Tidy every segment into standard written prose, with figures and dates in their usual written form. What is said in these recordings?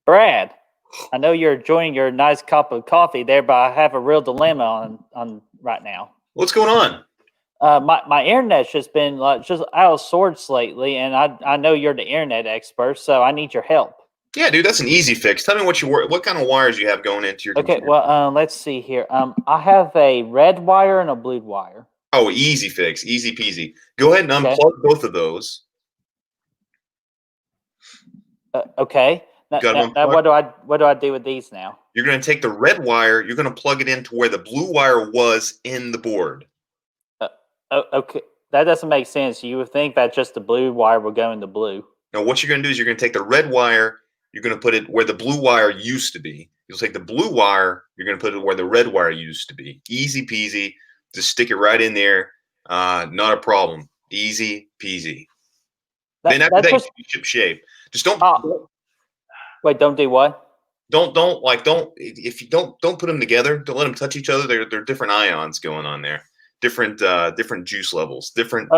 Brad, I know you're enjoying your nice cup of coffee there, but I have a real dilemma on right now. What's going on? My internet's just been just out of sorts lately, and I know you're the internet expert, so I need your help. Yeah, dude, that's an easy fix. Tell me what kind of wires you have going into your Okay, computer. well, let's see here. I have a red wire and a blue wire. Oh, easy fix, easy peasy. Go ahead and Okay. unplug both of those. Okay. Got them Now, unplugged. what do I do with these now? You're going to take the red wire. You're going to plug it into where the blue wire was in the board. Okay, that doesn't make sense. You would think that just the blue wire would go into blue. Now, what you're going to do is you're going to take the red wire. You're going to put it where the blue wire used to be. You'll take the blue wire. You're going to put it where the red wire used to be. Easy peasy. Just stick it right in there. Not a problem. Easy peasy. Then after that, you ship shape. Just don't. Wait, don't do what? Don't if you don't put them together. Don't let them touch each other. They're different ions going on there. Different juice levels. Different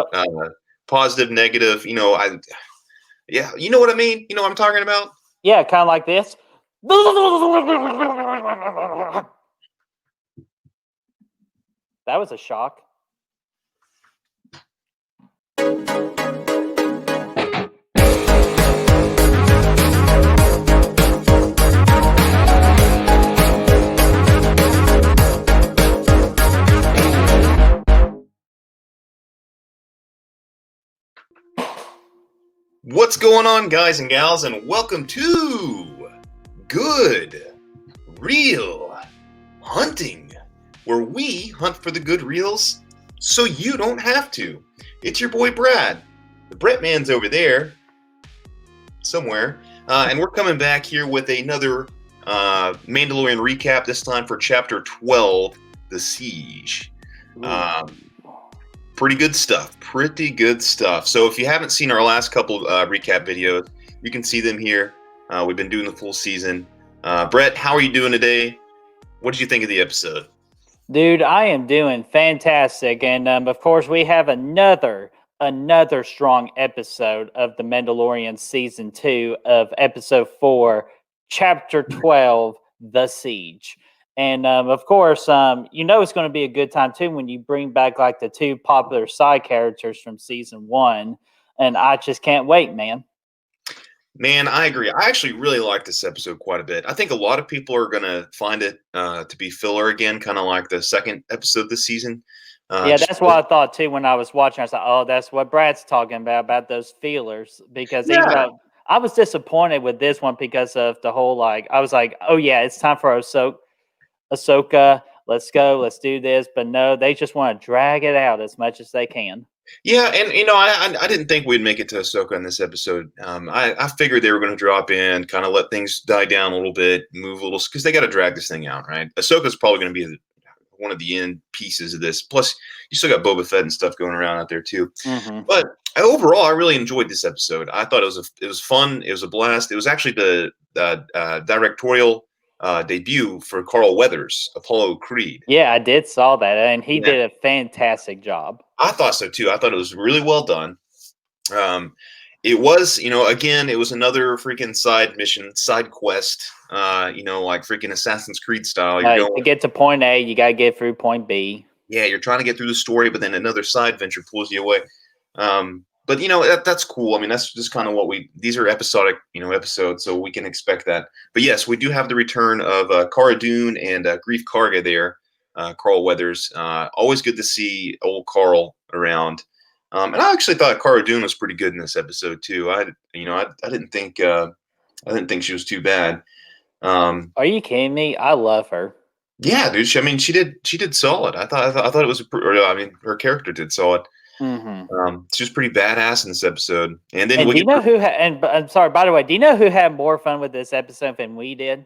positive, negative. You know what I mean. You know what I'm talking about. Yeah, kind of like this. That was a shock. What's going on, guys and gals, and welcome to Good Reel Hunting, where we hunt for the good reels so you don't have to. It's your boy Brad. The Brett man's over there somewhere, and we're coming back here with another Mandalorian recap, this time for Chapter 12, The Siege. Pretty good stuff. So if you haven't seen our last couple recap videos, you can see them here. We've been doing the full season. Brett, how are you doing today? What did you think of the episode? Dude, I am doing fantastic. And of course, we have another strong episode of The Mandalorian Season 2 of Episode 4, Chapter 12, The Siege. And of course, it's going to be a good time too when you bring back like the two popular side characters from season 1, and I just can't wait, man. Man, I agree. I actually really like this episode quite a bit. I think a lot of people are going to find it to be filler again, kind of like the second episode this season. Yeah, that's what I thought too when I was watching. I was like, "Oh, that's what Brad's talking about those feelers." Because even though I was disappointed with this one because of the whole I was like, "Oh yeah, it's time for Ahsoka, let's go, let's do this." But no, they just want to drag it out as much as they can. Yeah, and I didn't think we'd make it to Ahsoka in this episode. I figured they were going to drop in, kind of let things die down a little bit, move a little, because they got to drag this thing out, right? Ahsoka's probably going to be one of the end pieces of this. Plus, you still got Boba Fett and stuff going around out there too. Mm-hmm. But overall, I really enjoyed this episode. I thought it was fun. It was a blast. It was actually the directorial debut for Carl Weathers, Apollo Creed. Yeah, I did saw that, and he did a fantastic job. I thought so too. I thought it was really well done. It was, again, it was another freaking side mission, side quest. Like freaking Assassin's Creed style. To get to point A, you gotta get through point B. Yeah, you're trying to get through the story, but then another side venture pulls you away. But that's cool. I mean, that's just kind of these are episodic, episodes, so we can expect that. But yes, we do have the return of Cara Dune and Grief Karga there, Carl Weathers. Always good to see old Carl around. And I actually thought Cara Dune was pretty good in this episode too. I didn't think she was too bad. Are you kidding me? I love her. Yeah, dude. She did solid. I thought it was her character did solid. Mm-hmm. She was pretty badass in this episode. And then do you know who? I'm sorry. By the way, do you know who had more fun with this episode than we did?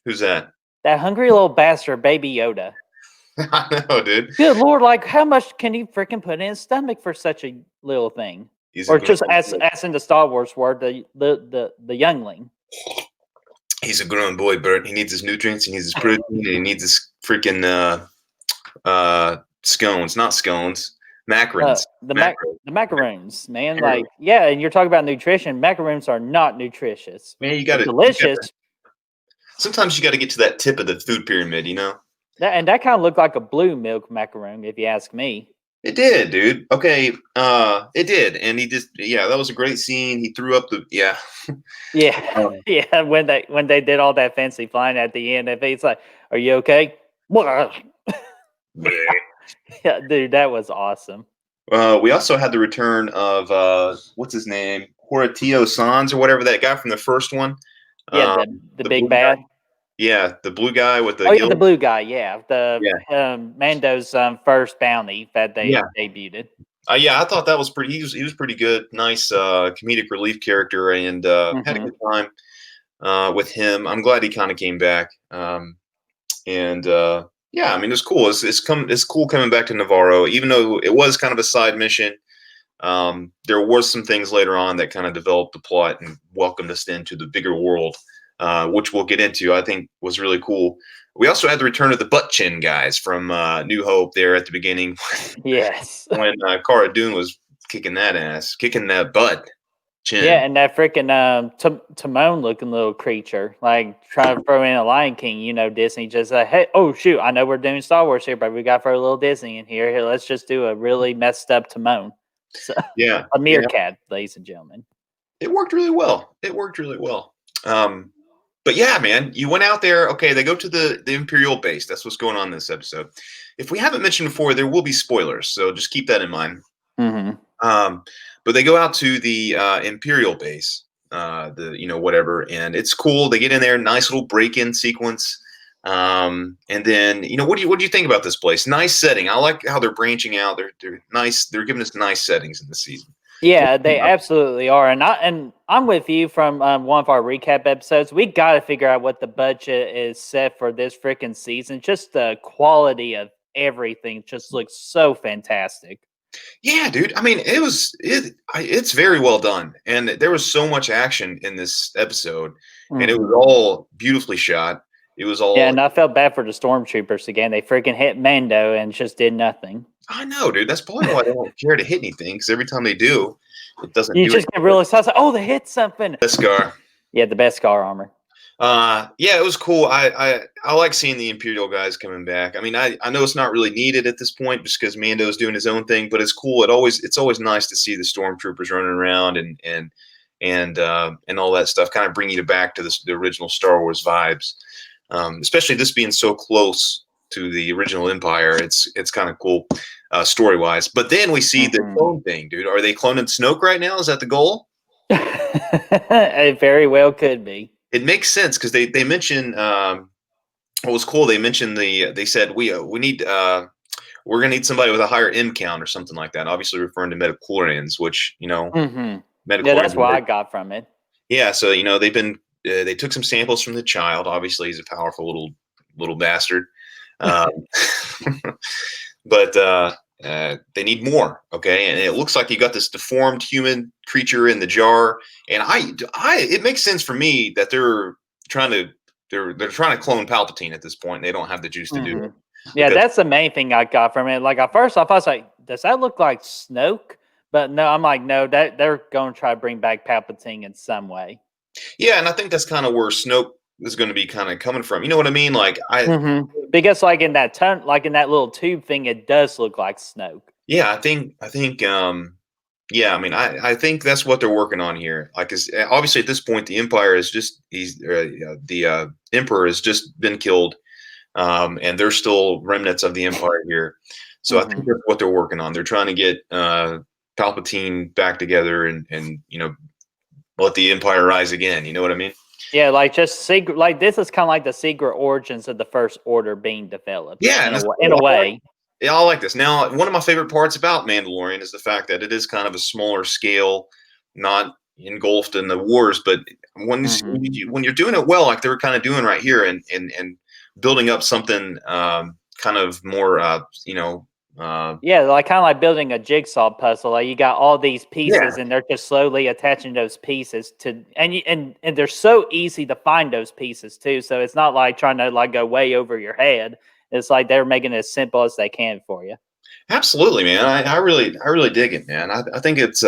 Who's that? That hungry little bastard, Baby Yoda. I know, dude. Good Lord! Like, how much can he freaking put in his stomach for such a little thing? Or just as in the Star Wars word, the youngling. He's a grown boy, Bert. He needs his nutrients. He needs his protein. And he needs his freaking scones, not scones. Macaroons. The macaroons, man. Like, yeah, and you're talking about nutrition. Macaroons are not nutritious. Man, you got delicious. sometimes you got to get to that tip of the food pyramid, you know. That kind of looked like a blue milk macaroon, if you ask me. It did, dude. Okay, it did, and he just that was a great scene. He threw up the Yeah, um, yeah. When they did all that fancy flying at the end, if it's like, "Are you okay?" Yeah, dude, that was awesome. we also had the return of what's his name, Horatio Sanz or whatever, that guy from the first one. Yeah, Um, the the blue big guy. bad. Yeah, the blue guy with the Oh yeah, the gill. blue guy. Yeah, the Yeah, Mando's first bounty that they yeah. debuted. Yeah, I thought that was pretty. He was pretty good. Nice comedic relief character, and had a Hmm. good time with him. I'm glad he kind of came back. And yeah, I mean, it's cool. It's cool coming back to Navarro, even though it was kind of a side mission. There was some things later on that kind of developed the plot and welcomed us into the bigger world, which we'll get into. I think was really cool. We also had the return of the butt chin guys from New Hope there at the beginning Yes. when Cara Dune was kicking that ass, kicking that butt Yeah, chin. and that freaking Timon looking little creature, like trying to throw in a Lion King. You know, Disney just like, hey, oh shoot, I know we're doing Star Wars here, but we got to throw a little Disney in here. Here, let's just do a really messed up Timon. So, Yeah, a yeah, meerkat, ladies and gentlemen. it worked really well. It worked really well. Um, but yeah, man, you went out there. Okay, they go to the Imperial base. That's what's going on in this episode. If we haven't mentioned before, there will be spoilers, so just keep that in mind. Hmm. Um, but they go out to the Imperial base, whatever, and it's cool. They get in there, nice little break-in sequence. And then what do you think about this place? Nice setting. I like how they're branching out. They're nice. They're giving us nice settings in the season. Yeah, they absolutely are, and I'm with you from one of our recap episodes. We got to figure out what the budget is set for this freaking season. Just the quality of everything just looks so fantastic. Yeah, dude. I mean, it's very well done, and there was so much action in this episode, and it was Mhm. all beautifully shot. It was Yeah, all and I felt bad for the stormtroopers again. They freaking hit Mando and just did nothing. I know, dude. That's probably why they don't care to hit anything, because every time they do, it doesn't You do just anything. get real excited. Like, oh, they hit something. This Scar. Yeah, the best car armor. Yeah, it was cool. I like seeing the Imperial guys coming back. I mean, I know it's not really needed at this point just because Mando's doing his own thing, but it's cool. It's always nice to see the stormtroopers running around and all that stuff, kind of bring you back to the original Star Wars vibes. Especially this being so close to the original Empire, it's kind of cool story wise. But then we see the Mhm. clone thing, dude. Are they cloning Snoke right now? Is that the goal? It very well could be. It makes sense because they mention what was cool. They mentioned they said we need we're gonna need somebody with a higher M count or something like that. Obviously referring to metachlorians, which Hmm. Yeah, metachlorians. that's what I got from it. Yeah, so they've been they took some samples from the child. Obviously, he's a powerful little bastard, um, but they need more. Okay, and it looks like you got this deformed human creature in the jar, and it makes sense for me that trying to they're trying to clone Palpatine at this point. And they don't have the juice to do Hmm. it Yeah, because that's the main thing I got from it. Like at first off, I was like, does that look like Snoke? But no, I'm like, no, that they're going to try to bring back Palpatine in some way. yeah, and I think that's kind of where Snoke is going to be kind of coming from. You know what I mean? Like Because like in that like in that little tube thing, it does look like Snoke. yeah, I think yeah, I mean, I think that's what they're working on here. Like, obviously at this point, the Empire is just the Emperor has just been killed, and there's still remnants of the Empire here. So I think Hmm. that's what they're working on. They're trying to get Palpatine back together and let the Empire rise again. You know what I mean? Yeah, like just secret. Like this is kind of like the secret origins of the First Order being developed Yeah, and in a way. yeah, I like this. Now, one of my favorite parts about Mandalorian is the fact that it is kind of a smaller scale, not engulfed in the wars, but Hmm. when you're doing it well, like they were kind of doing right here, and building up something kind of more, Yeah, like kind of like building a jigsaw puzzle. Like you got all these yeah, pieces, and they're just slowly attaching those pieces to, and they're so easy to find those pieces too. So it's not like trying to like go way over your head. It's like they're making it as simple as they can for you. absolutely, man. I really dig it, man. I think it's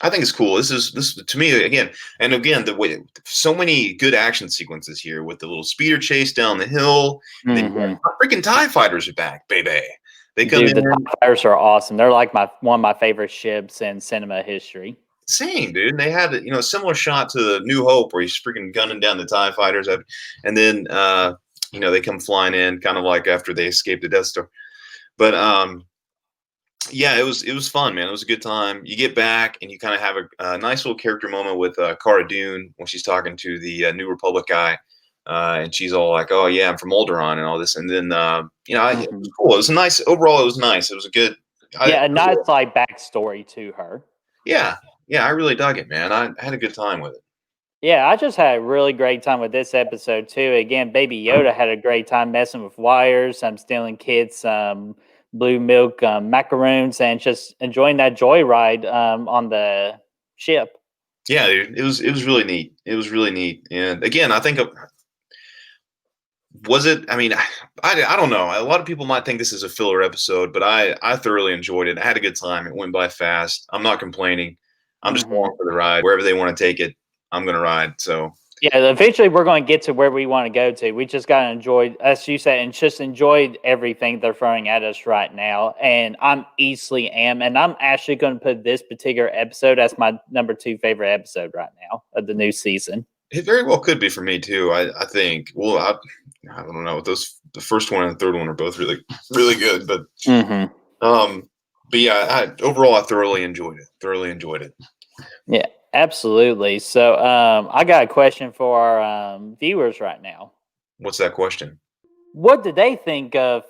I think it's cool. This to me again, and again the way so many good action sequences here with the little speeder chase down the hill. And then Hmm. freaking TIE fighters are back, baby. They come Dude, in. the TIE fighters are awesome. They're like one of my favorite ships in cinema history. Same, dude. They had a similar shot to the New Hope where he's freaking gunning down the TIE fighters, and then they come flying in, kind of like after they escape the Death Star. But yeah, it was fun, man. It was a good time. You get back and you kind of have a nice little character moment with Cara Dune when she's talking to the New Republic guy, and she's all like, "Oh yeah, I'm from Alderaan and all this." And then it was cool. It was a nice overall. It was nice. It was a good. Yeah, a nice like backstory to her. Yeah, I really dug it, man. I had a good time with it. Yeah, I just had a really great time with this episode too. Again, Baby Yoda had a great time messing with wires. I'm stealing kids blue milk macaroons and just enjoying that joyride on the ship. Yeah, dude, it was really neat. It was really neat. And again, I think was it? I mean, I don't know. A lot of people might think this is a filler episode, but I thoroughly enjoyed it. I had a good time. It went by fast. I'm not complaining. I'm just going for the ride. Wherever they want to take it, I'm gonna ride. So Yeah, eventually we're going to get to where we want to go to. We just got to enjoy, as you said, and just enjoyed everything they're throwing at us right now. And I'm easily am, and I'm actually going to put this particular episode as my number 2 favorite episode right now of the new season. it very well could be for me too. I think. Well, I don't know. The first one and the third one are both really really good, but but yeah, overall I thoroughly enjoyed it. Thoroughly enjoyed it. Yeah, absolutely. So I got a question for our viewers right now. What's that question? What did they think of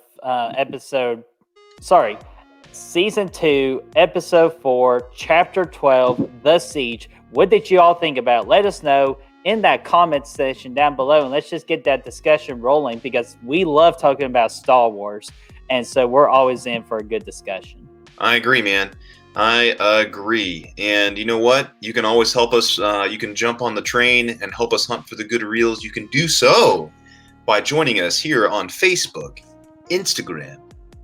season 2, episode 4, chapter 12, The Siege? What did you all think about it? Let us know in that comment section down below, and let's just get that discussion rolling because we love talking about Star Wars, and so we're always in for a good discussion. I agree, man. I agree. And you know what? You can always help us. You can jump on the train and help us hunt for the good reels. You can do so by joining us here on Facebook, Instagram,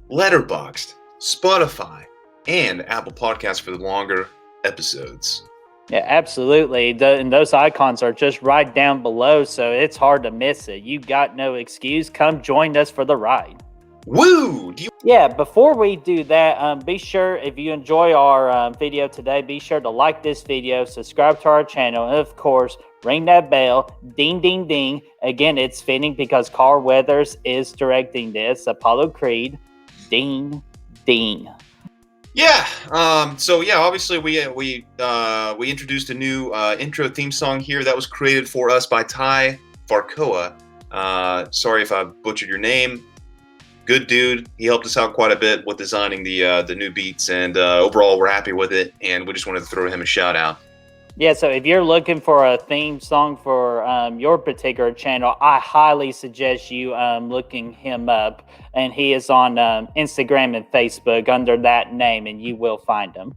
Letterboxd, Spotify, and Apple Podcasts for the longer episodes. Yeah, absolutely. And those icons are just right down below, so it's hard to miss it. You got no excuse. Come join us for the ride. Woo! Yeah, before we do that, be sure, if you enjoy our video today, be sure to like this video, subscribe to our channel, and of course, ring that bell, ding, ding, ding. Again, it's fitting because Carl Weathers is directing this, Apollo Creed, ding, ding. Yeah. So yeah, obviously we introduced a new intro theme song here that was created for us by Ty Falcoa. Sorry if I butchered your name. Good dude. He helped us out quite a bit with designing the new beats, and overall we're happy with it. And we just wanted to throw him a shout out. Yeah, so if you're looking for a theme song for your particular channel, I highly suggest you looking him up. And he is on Instagram and Facebook under that name, and you will find him.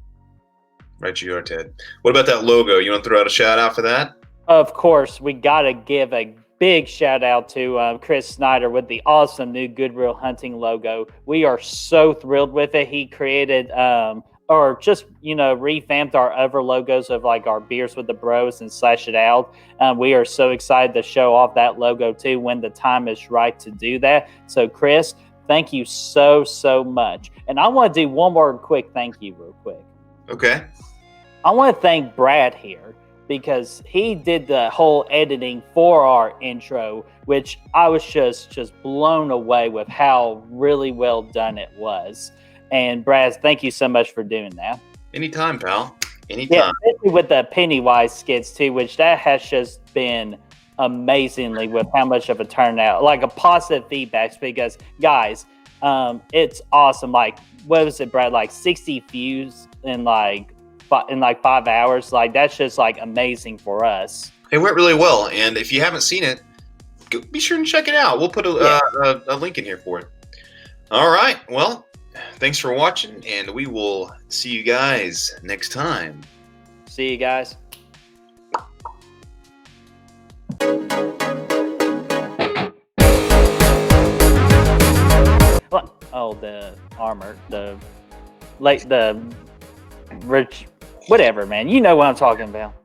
Right, you are, Ted. What about that logo? You want to throw out a shout out for that? Of course, we got to give a big shout out to Chris Snyder with the awesome new Goodwill Hunting logo. We are so thrilled with it. He created or just, revamped our other logos of like our Beers with the Bros and Slash It Out. We are so excited to show off that logo too when the time is right to do that. So Chris, thank you so much. And I want to do one more quick thank you real quick. Okay. I want to thank Brad here because he did the whole editing for our intro, which I was just blown away with how really well done it was. And Brad, thank you so much for doing that. Anytime, pal. Anytime. Yeah, especially with the Pennywise skits too, which that has just been amazingly with how much of a turnout, like a positive feedbacks. Because guys, it's awesome. Like, what was it, Brad? Like 60 views in like 5 hours. Like that's just like amazing for us. It went really well, and if you haven't seen it, be sure and check it out. We'll put a link in here for it. All right. Well. Thanks for watching, and we will see you guys next time. See you guys. What? Oh, the armor, the rich. Whatever, man. You know what I'm talking about.